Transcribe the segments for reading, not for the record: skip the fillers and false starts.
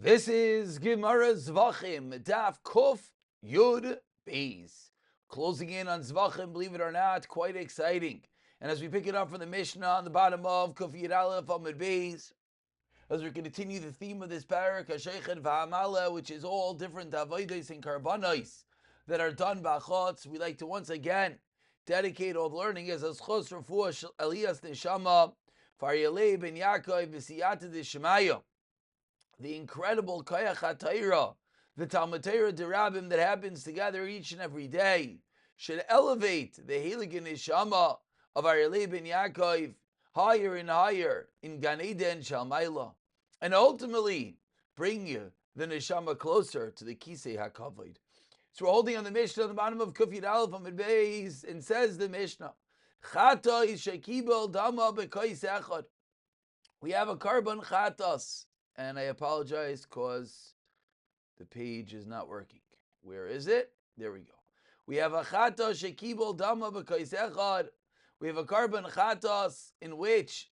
This is Gemara Zevachim, Daf Kuf Yud Beis. Closing in on Zevachim, believe it or not, quite exciting. And as we pick it up from the Mishnah on the bottom of Kuf Yud Aleph Amud Beis, as we continue the theme of this parak, Hashechet V'Hamala, which is all different avodos and karbanos that are done b'achotz, we like to once again dedicate all the learning as Aschos Refuah Elias Neshama, Aryeh ben Ya'akov V'Siyata D'Shemaya. The incredible Koyach HaTorah, the Talmud Torah Derabim that happens together each and every day, should elevate the Heilig Neshama of Aryeh ben Ya'akov higher and higher in Gan Eden Shalmaila, and ultimately bring you the Neshama closer to the Kisei HaKavod. So we're holding on the Mishnah on the bottom of Kuf Yud Aleph Amud Beis, and says the Mishnah, Chata is shekibel dama b'kois echad. We have a carbon chatas. And I apologize because the page is not working. Where is it? There we go. We have a chata shekibel dama b'kois echad. We have a carbon chatas in which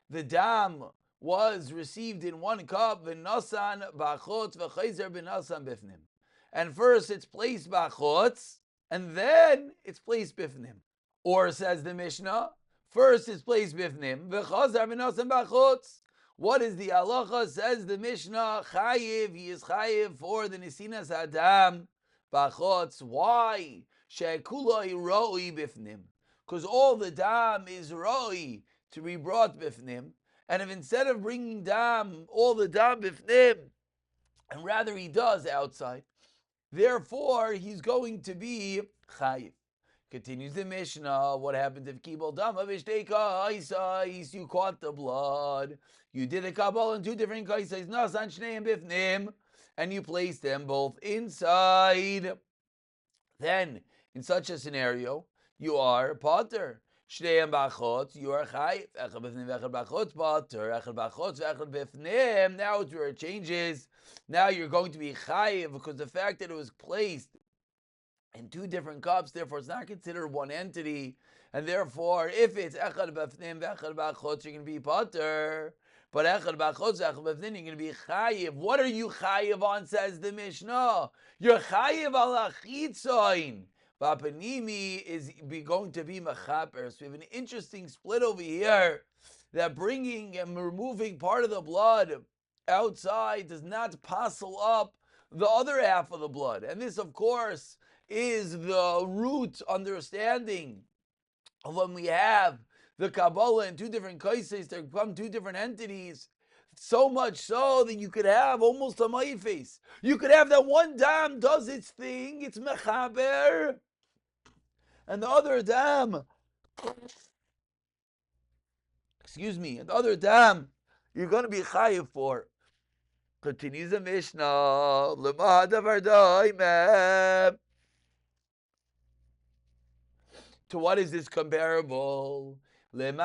the dam was received in one cup, v'nasan b'achotz v'chayzer b'nasan bifnim. And first it's placed b'achotz, and then it's placed bifnim. Or says the Mishnah, first it's placed bifnim, v'chazar b'nasan b'achotz. What is the halacha? Says the Mishnah, chayiv, he is chayiv for the nisinas adam b'achotz. Why? She'kuloi roi bifnim. Because all the dam is roi to be brought bifnim. And if instead of bringing dam, all the dam bifnim, and rather he does outside, therefore he's going to be chayiv. Continues the Mishnah, what happens if kibol dama v'shteika isais, you caught the blood, you did a kabbalah in two different kaisais, nasan shneim bifnim, and you placed them both inside. Then, in such a scenario, you are pater. Shneim b'achotz, you are chayiv. Echad b'fnim v'echad b'achotz pater. Echad b'achotz v'echad b'fnim. Now it's where it changes. Now you're going to be chayiv because the fact that it was placed in two different cups, therefore it's not considered one entity, and therefore if it's echad b'fnim v'echad b'achotz, you're going to be pater. But echad b'achotz v'echad b'fnim, you're going to be chayiv. What are you chayiv on? Says the Mishnah. You're chayiv al achitzoin. V'apanimi is going to be mechaper. So we have an interesting split over here that bringing and removing part of the blood outside does not passel up the other half of the blood, and this, of course, is the root understanding of when we have the Kabbalah in two different kaises, they become two different entities, so much so that you could have almost a mayface. You could have that one dam does its thing, it's mechaber, and the other dam, and the other dam, you're going to be chayiv for. Continues the Mishnah, Lema davar daimeh. To what is this comparable? Someone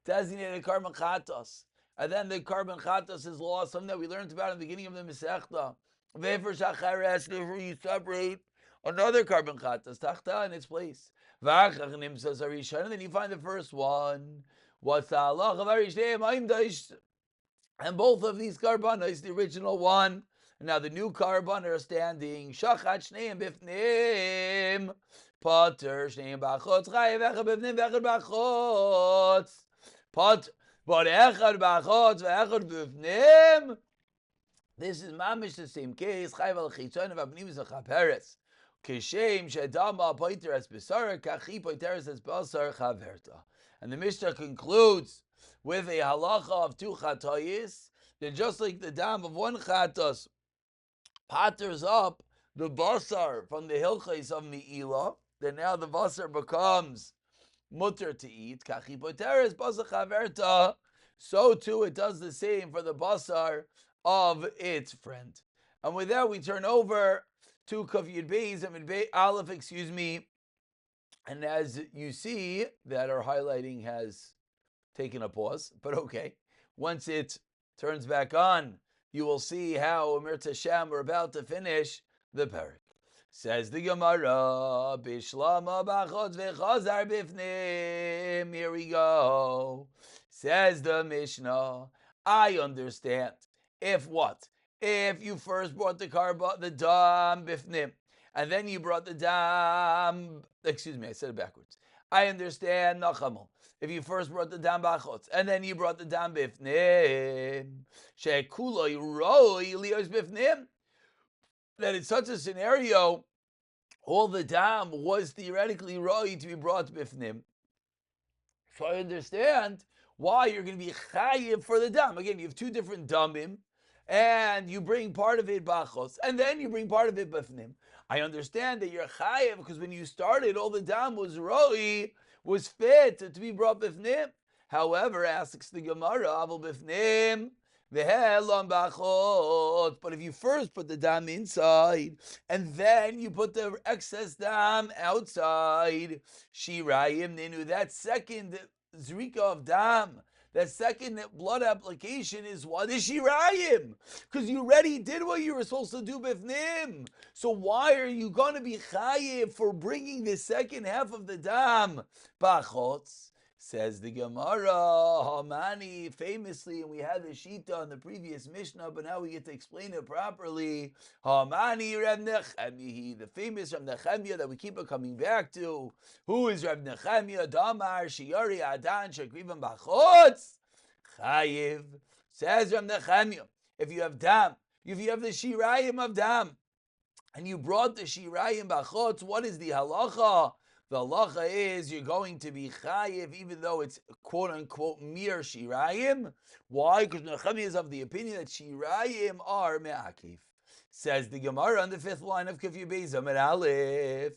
designated carbon chatas, and then the carbon chatas is lost, something that we learned about in the beginning of the Masechta. You separate another carbon chatas, tachta, in its place. And then you find the first one. What's the halacha of Arishdei? And both of these carbonos, the original one, and now the new carbon are standing. Shachat shneim bifnim, pater shneim b'achotz, chayiv echad bifnim v'echad b'achotz, pater, but echad b'achotz v'echad bifnim. This is mamish the same case. Chayiv al chitzon v'apnim is a chaperes. Kishem shedama pater es b'sar, kachi pater es b'sar chaverta. And the Mishnah concludes with a halacha of two chatayis, that just like the dam of one chatas patters up the basar from the hilchais of mi'ilah, then now the basar becomes mutter to eat. Kachi poteres basar chaverta. So too it does the same for the basar of its friend. And with that we turn over to Kuf Yud Beis and Aleph, and as you see that our highlighting has taken a pause, but okay. Once it turns back on, you will see how Amir Tashem we're about to finish the parak. Says the Gemara, Bishlama b'achotz v'chazar bifnim. Here we go. Says the Mishnah, I understand. If what? If you first brought the dam bifnim, and then you brought the dam, excuse me, I said it backwards. I understand, Nachamu. If you first brought the dam bachotz, and then you brought the dam bifnim, shekuloi roi lios bifnim, that in such a scenario, all the dam was theoretically roi to be brought bifnim. So I understand why you're going to be chayiv for the dam. Again, you have two different damim, and you bring part of it bachos, and then you bring part of it bifnim. I understand that you're chayiv because when you started, all the dam was roi, was fit to be brought bifnim. However, asks the Gemara, avol bifnim ve'helam bachot. But if you first put the dam inside, and then you put the excess dam outside, shirayim ninu, that second zrika of dam, that second blood application is what is shirayim, because you already did what you were supposed to do bifnim. So why are you going to be chayiv for bringing the second half of the dam bachotz? Says the Gemara, Hamani, famously, and we had the Shita on the previous Mishnah, but now we get to explain it properly. Hamani Reb Nechemia, the famous Reb Nechemia that we keep on coming back to. Who is Reb Nechemia? Damar Shiori Adan Shekrivam Bachotz Chayiv. Says Reb Nechemia, if you have dam, if you have the Shirayim of dam, and you brought the Shirayim Bachotz, what is the halacha? The halacha is you're going to be chayiv even though it's quote-unquote mere shirayim. Why? Because Nechemia is of the opinion that shirayim are me'akiv. Says the Gemara on the 5th line of Kuf Yubei Amud Aleph.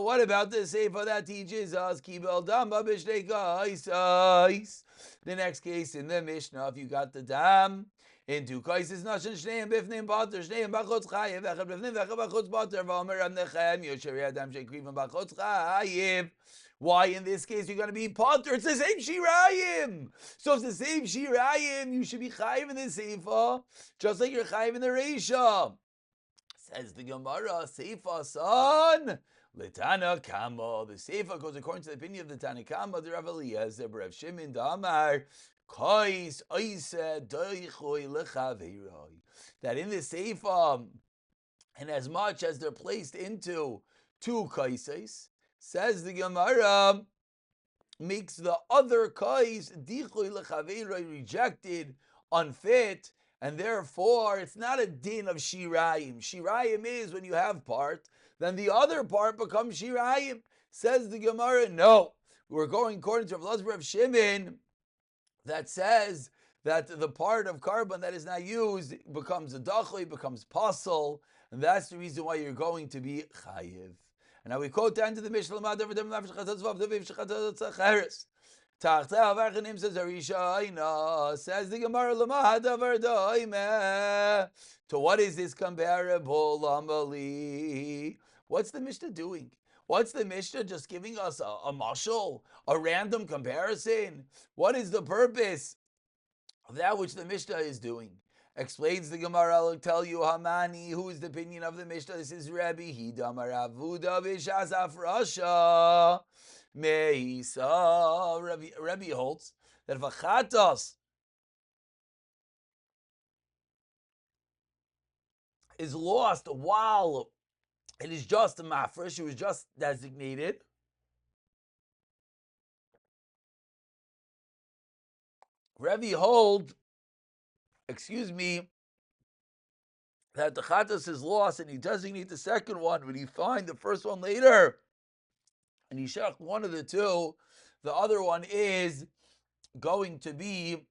What about the seifa that teaches us kibel damba b'shnei kaisais? The next case in the Mishnah, if you got the dam in two cases, nashin shneim bifnim bater, shneim bachotz chayiv, echad bifnim, echad bachotz bater, v'omer Reb Nechemia, sheri adam shekrivam bachotz chayiv. Why in this case you're going to be pater? It's the same shirayim. So it's the same shirayim, you should be chayiv in the seifa, just like you're chayiv in the reisha. Says the Gemara, seifa son, L'Tana Kama. The seifa goes according to the opinion of the Tana Kama, the Rav Eliezer, Rav Shimon, the Amar, that in the seifa, and as much as they're placed into two kaises, says the Gemara, makes the other kais rejected, unfit, and therefore it's not a din of shirayim. Shirayim is when you have part, then the other part becomes shirayim. Says the Gemara, no, we're going according to Rav Shimon, that says that the part of carbon that is not used becomes a dachui, becomes pasul, and that's the reason why you're going to be chayiv. And now we quote down to the Mishnah, says the Gemara, to what is this comparable? What's the Mishnah doing? What's the Mishnah just giving us a mashal, a random comparison? What is the purpose of that which the Mishnah is doing? Explains the Gemara, I'll tell you, Hamani, who is the opinion of the Mishnah? This is Rabbi Hidamar Avuda B'Shazaf Rasha Meisa. Rabbi holds that if a chatas is lost while it is just a mafresh, it was just designated, Rebbe hold, that the chatas is lost and he designate the second one, when he find the first one later, and he shech one of the two, the other one is going to be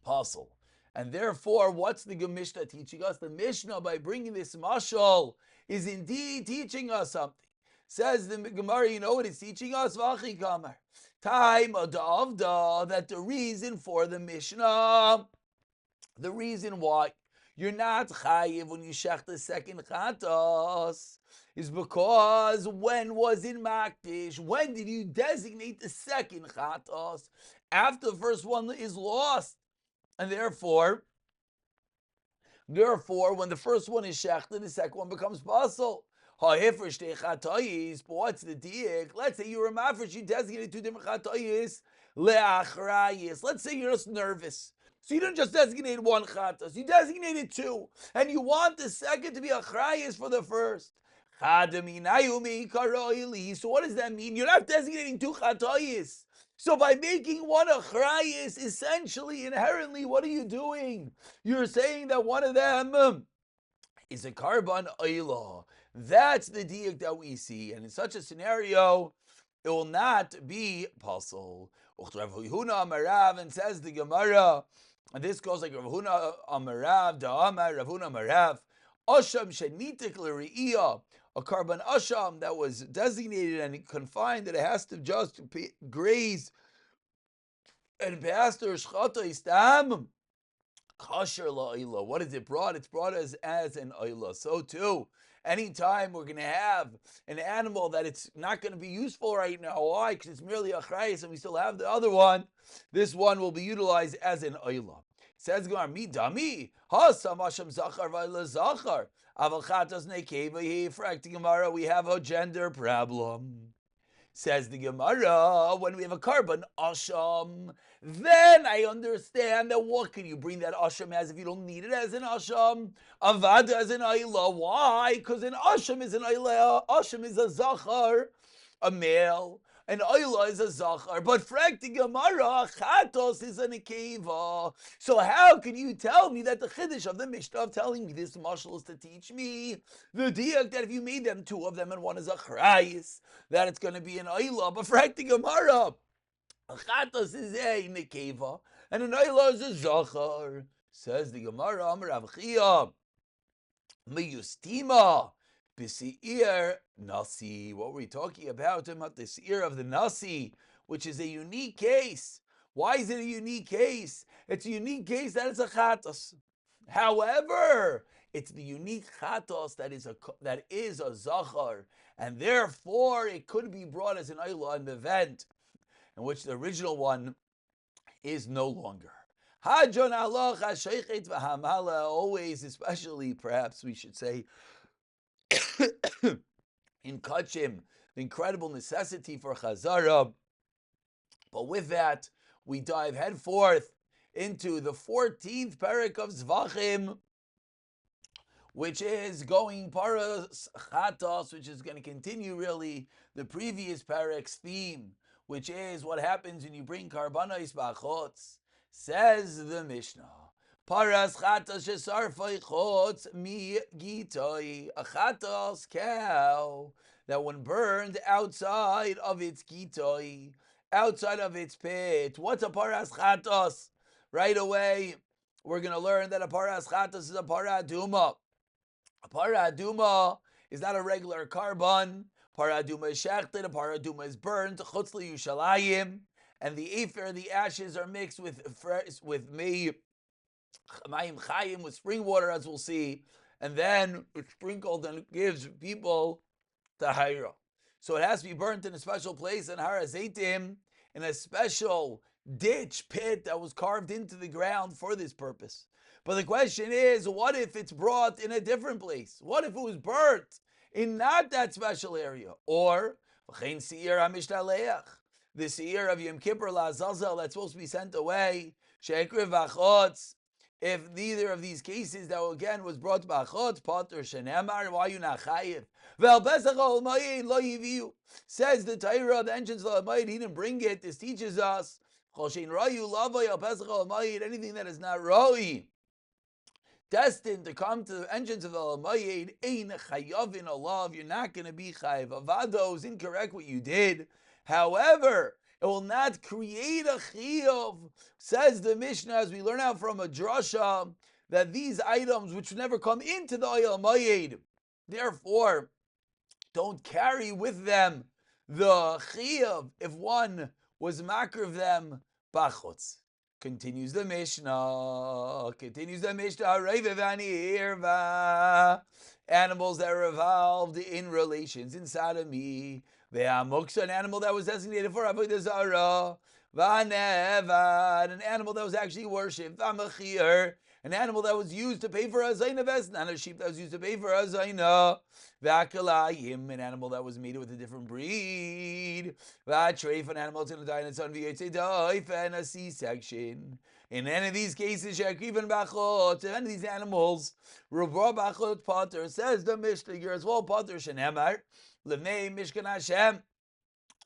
pasul. And therefore, what's the Mishnah teaching us? The Mishnah, by bringing this mashal, is indeed teaching us something. Says the Gemara, you know what it's teaching us? Vachi kamar. Time adavda, that the reason for the Mishnah, the reason why you're not chayiv when you shech the second chatas, is because when was it makdish? When did you designate the second chatas? After the first one is lost. And therefore, when the first one is shechted, the second one becomes pasul. Ha'hifresh te chatoyis, but what's the diak? Let's say you were mafresh, you designated two different chatoyis, le'achrayis. Let's say you're just nervous. So you didn't just designate one chatas, you designated two. And you want the second to be achrayis for the first. So what does that mean? You're not designating two chatoyis. So by making one achrayis, essentially, inherently, what are you doing? You're saying that one of them is a karban oila. That's the diak that we see. And in such a scenario, it will not be pasul. Rav Huna Amarav, and says the Gemara, and this goes like Rav Huna Amarav, Da'amar, Rav Huna Amarav, Asham shenitik l're'iyah, a karban asham that was designated and confined that it has to just graze and pass their shchata istam. Kasher la'ila. What is it brought? It's brought as an oila. So too, anytime we're going to have an animal that it's not going to be useful right now. Why? Because it's merely a chrayis and we still have the other one. This one will be utilized as an oila. Says Gemara, mi dami, hasam asham zachar v'ila zachar. Avachatas nekeva yifrak. Gemara, we have a gender problem. Says the Gemara, when we have a karban asham, then I understand that what can you bring that asham as if you don't need it as an asham? Avada as an ayla. Why? Because an asham is an ayla. Asham is a zachar, a male. An ayla is a zachar. But frakti Gemara, chatos is an nekeva. So how can you tell me that the chiddush of the Mishnah of telling me this mashal is to teach me the diak that if you made them two of them and one is a chrayis, that it's going to be an ayla? But frakti Gemara, a chatos is a nekeva, and an ayla is a zachar. Says the Gemara, Amar Rav Chia, meyustima b'seir nasi. What were we talking about? Talking about the seir of the nasi, which is a unique case. Why is it a unique case? It's a unique case that it's a chatos. However, it's the unique chatos that is a zachar, and therefore it could be brought as an ayla in the event in which the original one is no longer. Hajon aloch hasheichet v'hamala, always, especially perhaps we should say, in kachim, the incredible necessity for chazara. But with that, we dive headforth into the 14th parak of Zevachim, which is going paras chatos, which is going to continue really the previous parak's theme, which is what happens when you bring karbanos bachotz. Says the Mishnah, paras chatos shesarfei chotz mi gitoi, a chatos cow that when burned outside of its gitoi, outside of its pit. What's a paras chatos? Right away, we're going to learn that a paras chatos is a para aduma. A para aduma is not a regular carbon. Para aduma is shechted, a para aduma is burnt, chutz liyushalayim, and the afer, the ashes, are mixed with mayim chayim, with spring water, as we'll see, and then it's sprinkled and it gives people tahira. So it has to be burnt in a special place in Har HaZeitim, in a special ditch pit that was carved into the ground for this purpose. But the question is, what if it's brought in a different place? What if it was burnt in not that special area? Or the seir of Yom Kippur La'azazel that's supposed to be sent away, she'ekriv v'achotz. If neither of these cases that again was brought to b'achotz, potter shenemar, why are you not chayiv? Ve'al pesach al ma'id lo yiviu. Says the Torah, the entrance of the ma'id, he didn't bring it. This teaches us, chol shein rayu lavay al pesach al ma'id, anything that is not roi, destined to come to the entrance of the Al-Mayid, ein chayavin alav, you're not going to be chayiv. Avado is incorrect what you did. However, it will not create a chiyuv. Says the Mishnah, as we learn out from a drasha, that these items which never come into the Al-Mayid, therefore, don't carry with them the chiyuv if one was makriv them bachutz. Continues the Mishnah. Animals that are involved in relations inside of me. An animal that was designated for avodah zarah. An animal that was actually worshipped. an animal that was used to pay for a zayna vest, not a sheep that was used to pay for a zayna. V'akalayim, an animal that was mated with a different breed. V'atreif, an animal that's going to die in its own v'yotzei and a C-section. In any of these cases, shekriven bachot, if any of these animals, rubra bachot potter, says the Mishnah, you're as well potter shenemar, levnei mishkan Hashem.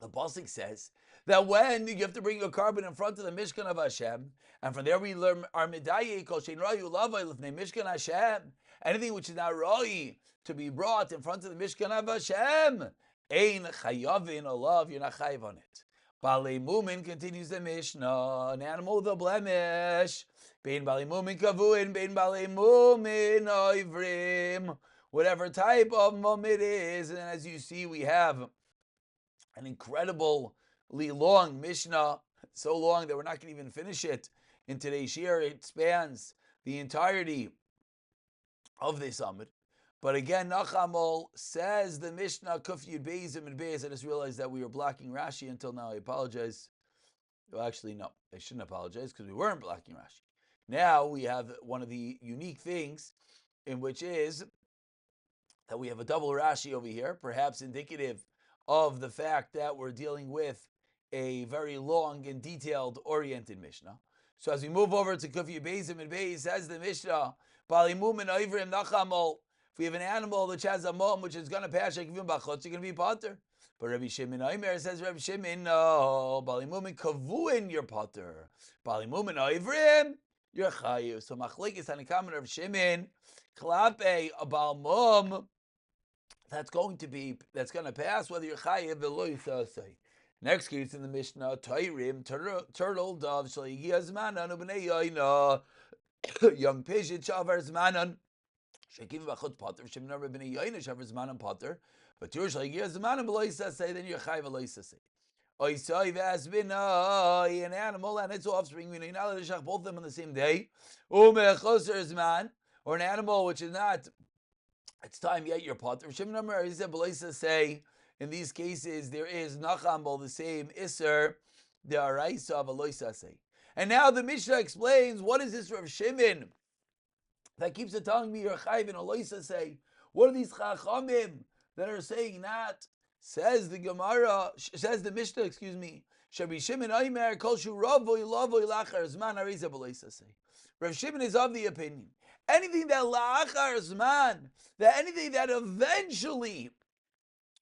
The pasuk says that when you have to bring your carbon in front of the Mishkan of Hashem, and from there we learn our medaye kol shein rayu lavai lefnei Mishkan Hashem, anything which is not rayi to be brought in front of the Mishkan of Hashem, ein chayavin alav, you're not chayav on it. Balei mumin, continues the Mishnah, an animal with a blemish, bein balei mumin kavuin, bein balei mumin oivrim, whatever type of mum it is. And as you see, we have an incredibly long Mishnah, so long that we're not going to even finish it in today's year. It spans the entirety of this Amud. But again, Nachamol says the Mishnah, Kuf Yud Beizim and Beis. I just realized that we were blocking Rashi until now. I apologize. Well, actually, no, I shouldn't apologize because we weren't blocking Rashi. Now we have one of the unique things, in which is that we have a double Rashi over here, perhaps indicative of the fact that we're dealing with a very long and detailed oriented Mishnah. So as we move over to Kuf Yud Beizim and Beis, says the Mishnah, Bali Mumin Oivrim Nachamol. If we have an animal which has a mum which is going to pass Shekivim Bachot, you're going to be potter. But Rabbi Shimon Oimer says, Rabbi Shimon, no, Bali Mumin Kavuin, you're potter. Bali Mumin Oivrim, you're chayiv. So Machlekes Hanekam and Rabbi Shimon, Klape, a Bal Mum, that's going to pass whether you're chayiv v'lo yisasei. Next case in the Mishnah, Tairim, turtle, dove, shaligia zmanan, ubnei yoina, young pigeon, shavar zmanan, shekim b'chut potter, shemnar b'nei yoina, shavar zmanan potter, but you're shaligia zmanan v'lo yisasei, then you're chayiv v'lo yisasei. Oisai v'asbinai, an animal and its offspring, we know you're not allowed to shach both of them on the same day. Umechoser zman, or an animal which is not, it's time yet you're potter. Shimon Amar, he said, B'loisa say, in these cases, there is nachambol, the same iser, the araisa of Aloisa say. And now the Mishnah explains, what is this Rav Shimon that keeps it telling me you're chayv in Aloisa say? What are these chachamim that are saying that? Says the Gemara, says the Mishnah, excuse me, Shabi Shimon Aimer, Kol Shu Ravoy Lavoy Lachar Zman Arisa B'loisa say. Rav Shimon is of the opinion, anything that la'achar zman, that anything that eventually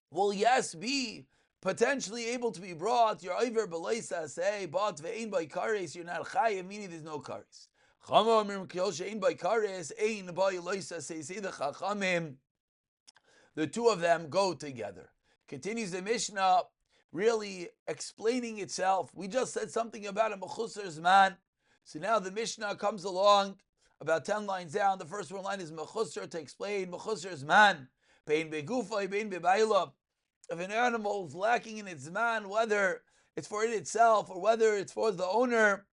will, yes, be potentially able to be brought, you're over b'leisa say, but ve'ein by kares, you're not chayiv, meaning there's no kares. Chama amir m'kil she'ein by kares, ein by leisa say the chachamim, the two of them go together. Continues the Mishnah, really explaining itself. We just said something about a mechusar zman, so now the Mishnah comes along. About 10 lines down, the first one line is mechusar, to explain mechusar zman, bein begufay, bein bebayla. If an animal is lacking in its zman, whether it's for it itself or whether it's for the owner,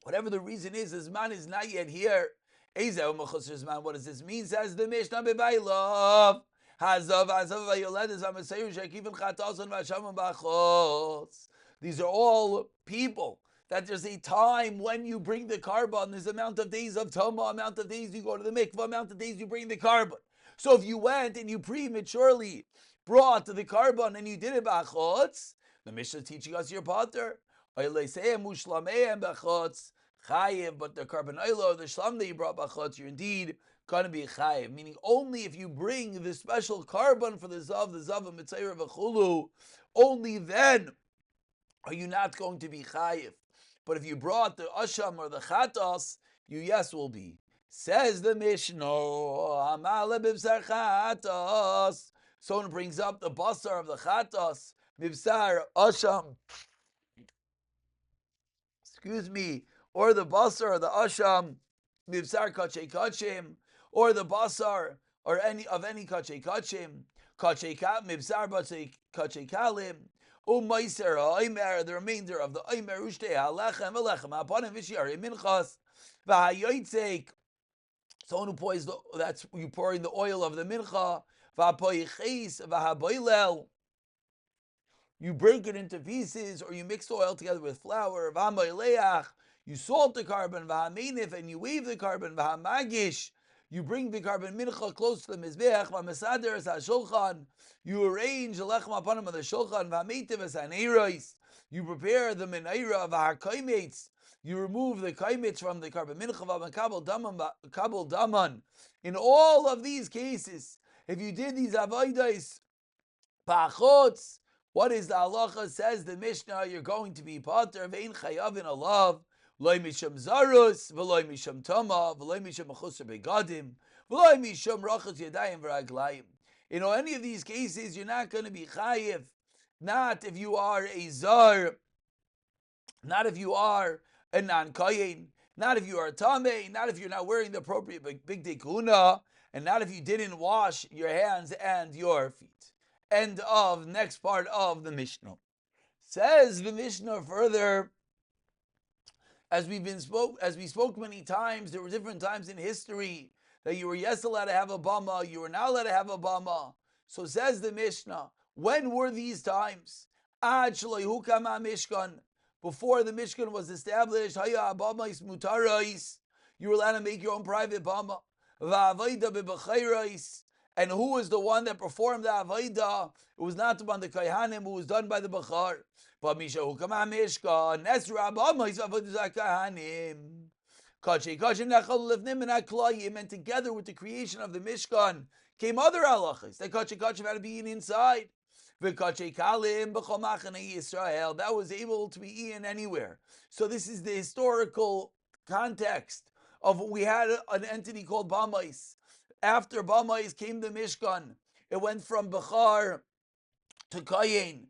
whatever the reason is, the zman is not yet here. Ezehu mechusar zman. What does this mean? Says the Mishnah bebayla. Hazav vayoledes ha'meseyu shekivim chatason v'hashamim b'achos. These are all people that there's a time when you bring the carbon, there's amount of days of Toma, amount of days you go to the mikvah, amount of days you bring the carbon. So if you went and you prematurely brought the carbon and you did it b'achotz, the Mishnah is teaching us your potter. But the carbon oilo, the shlam that you brought b'achotz, you're indeed going to be chayiv. Meaning only if you bring the special carbon for the zav of mitzayir v'chulu, only then are you not going to be chayiv. But if you brought the asham or the chatas, you yes will be. Says the Mishnah, Amale b'bsar chatas. Someone brings up the basar of the chatas, b'bsar asham. Excuse me, or the basar or the asham, b'bsar kachay kachim, or the basar or any kachay kachim, kachay kat b'bsar kachay kalim. The remainder of the Oimer Ushte Halechem Alechem upon him Vishiyari Minchas Vahayotzek. Someone who pours that's you pouring the oil of the mincha. Vahapoiches Vahaboilel. You break it into pieces, or you mix the oil together with flour. Vahamoileach. You salt the carbon, v'hamenif, and you wave the carbon, v'hamagish. You bring the carbon mincha close to the mizbeach, v'mesader es hashulchan. You arrange the lechem apanim of the shulchan, v'hameitiv es haneiros. You prepare the menaira, v'hakaimetz. You remove the kaimetz from the carbon mincha, v'makabel daman. In all of these cases, if you did these avodas, pachotz, what is the halacha? Says the Mishnah, you're going to be pater ve'in chayavin alav, v'loy misham zarus, v'loy misham tama, v'loy misham mechusar begadim, v'loy misham rachas yadayim v'raglayim. In any of these cases, you're not going to be chayiv. Not if you are a zar, not if you are a non-kayin, not if you are a tameh, not if you're not wearing the appropriate big dekuna, and not if you didn't wash your hands and your feet. End of next part of the Mishnah. Says the Mishnah further, as we spoke many times, there were different times in history that you were allowed to have a bama, you were not allowed to have a bama. So says the Mishnah, when were these times? Ad shelo hukama mishkan. Before the Mishkan was established, haya bamais mutarais. You were allowed to make your own private bama. Va'avaida bebachayrais. And who was the one that performed the avodah? It was not the Kohanim, it was done by the Bachar. But Misha Hukama Mishkan, Nesra Abamais Avodah Kohanim. Kache Nechal Levnim and Aklayim, and together with the creation of the Mishkan came other halachas. That Kache had to be eaten inside. V'kache Kalim B'chol Machane Yisrael, that was able to be eaten anywhere. So this is the historical context of we had an entity called Bamais. After Bamais came the Mishkan. It went from Bechar to Kayin.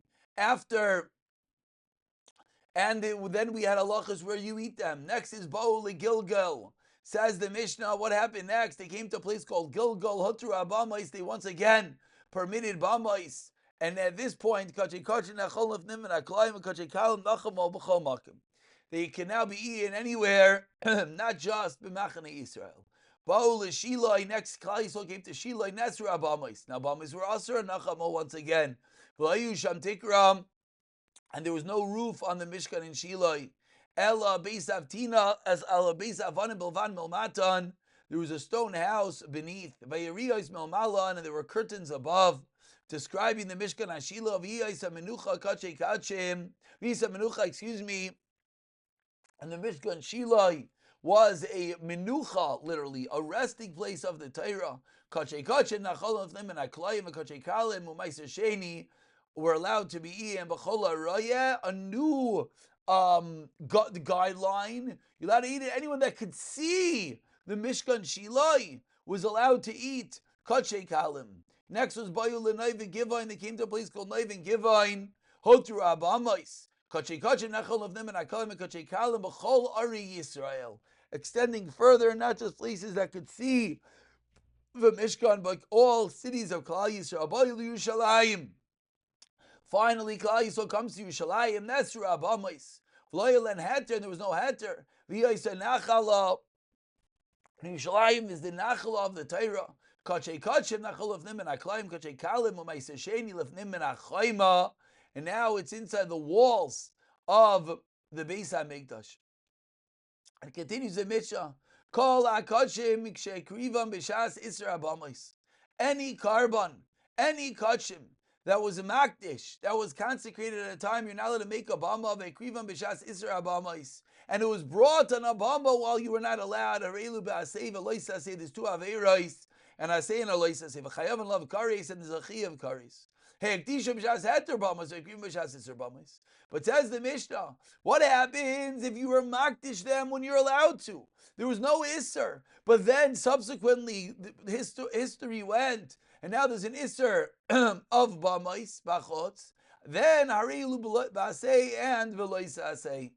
Then we had halachas where you eat them. Next is Ba'ul Gilgal. Says the Mishnah, what happened next? They came to a place called Gilgal. Hutru Bamais. They once again permitted Bamais. And at this point, they can now be eaten anywhere, not just B'machane Yisrael. Ba'ul Shilai, next Klal Yisrael came to Shilai, Nesra Bamais. Now Bamais were Asr and Nachamo once again. V'layu Sham Tikram, and there was no roof on the Mishkan in Shilai. Ela Beis Avtina, as Ela Beis Avanim Bilvan Milmatan, there was a stone house beneath. Vayiriyos Milmalan, and there were curtains above, describing the Mishkan on Shilai. V'yisa Menucha Kache Kachim, V'yisa Menucha, and the Mishkan Shilai was a menucha, literally, a resting place of the Torah. Were allowed to be eaten. A new guideline. You're allowed to eat it. Anyone that could see the Mishkan Shilai was allowed to eat Kachay Kalim. Next was Bayul Naiv Givain. They came to a place called Naiv Givain. Hotru Abamais. Kachay Nechol of them and Akalim and Kachay Kalim. B'chol Ari Yisrael. Extending further, not just places that could see the Mishkan, but all cities of Klal Yisrael. Bayil Yerushalayim. Finally, Klal Yisrael comes to Yerushalayim. That's Rabamais. V'loyel and Heter, and there was no Heter. V'yaysa Nachala. Yerushalayim is the Nachala of the Torah. Kachay Nachal of Nim and Aklayim. Kachay Kalim Umaysa Sheni Lefnim and Achayma. And now it's inside the walls of the Beis HaMikdash. And continues the Mishnah. Kol HaKachim Mikshekrivam B'Shas Isra Abamais. Any carbon, any kachim that was a makdish, that was consecrated at a time, you're not allowed to make a bama of a krivam b'shas isra abamais, and it was brought on a bama while you were not allowed. Harelu b'asei v'loisa say there's two aveiros, and asei and aloisa say v'chayav and love kares and there's a chi of kares. Hey, k'tisha b'shas heter bamas or krivam b'shas isra abamais. But says the Mishnah, what happens if you were makdish them when you're allowed to? There was no isser, but then subsequently history went. And now there's an isser of bamais, bachotz. Then harilu b'asei and v'loisa asei.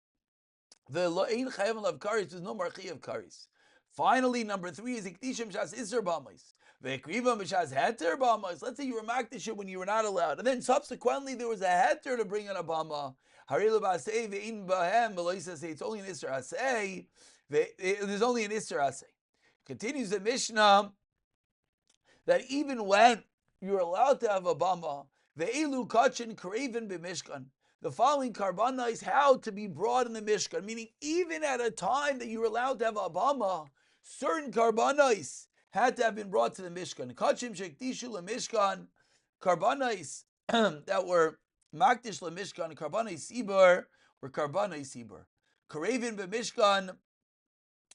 The lo'ein chayav of karis, there's no marchi of karis. Finally, number 3 is ikdishim shas isser bamais. V'ekrivam b'shas heter bamais. Let's say you were makdish when you were not allowed, and then subsequently there was a heter to bring in a bama. Harilu b'asei ve'in b'hem v'loisa asei. It's only an isser asei. There's only an isser asei. Continues the Mishnah that even when you're allowed to have a bama, ve'elu kachin kraven b'mishkan, the following karbanos how to be brought in the Mishkan, meaning even at a time that you were allowed to have a bama, certain karbanos had to have been brought to the Mishkan. Kachim shektishu leMishkan, karbanos that were makdish leMishkan, karbanos sibur were karbanos sibur. Karevin b'Mishkan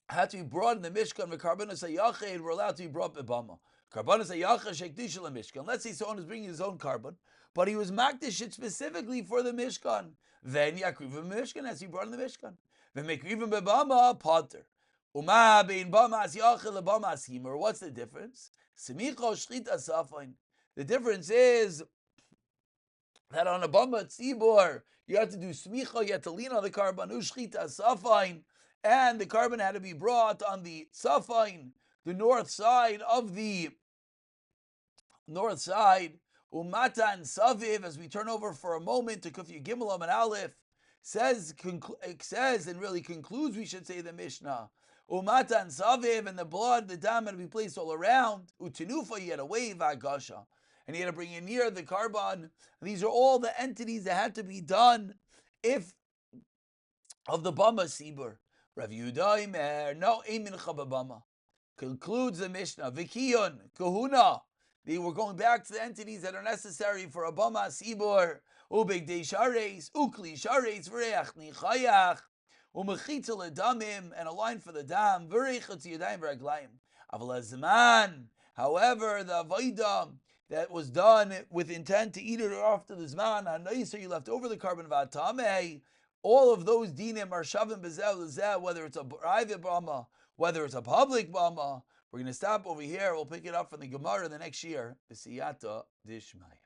had to be brought in the Mishkan. The karbanos hayachid were allowed to be brought b'bama. Karbanos hayachid shektishu leMishkan. Let's say someone is bringing his own carbon, but he was makdish it specifically for the Mishkan. Then yakrivim Mishkan as he brought in the Mishkan. V'mekrivim b'bama pater. Uma bein bamas yachil lebamas himer. What's the difference? Semicha shchita safain. The difference is that on a bama tzibor you have to do smicha, you have to lean on the carbon ushchita safain, and the carbon had to be brought on the safain, the north side of the north side. Umata and saviv, as we turn over for a moment to Kufyu Gimel and Aleph, says and really concludes, we should say, the Mishnah. Umata and saviv, and the blood, the dam had to be placed all around. Utinufa, you had to wave agasha, and you had to bring in near the carbon. These are all the entities that had to be done if of the bama sibur. Rav Yehuda Imer, no emin chababama. Concludes the Mishnah. Vikiyun, kahuna. They were going back to the entities that are necessary for a bama sibur. Ubeg de shares, ukli shares, v'reach nichayach, umechitza ledamim, and a line for the dam, v'reichatz yadayim v'raglayim. Aval azman. However, the avodah that was done with intent to eat it after the zman, so you left over the carbon v'atameh. All of those dinim are shavim b'zeh l'zeh, whether it's a private bama, whether it's a public bama. We're going to stop over here. We'll pick it up from the Gemara the next year. B'siyata dishmai.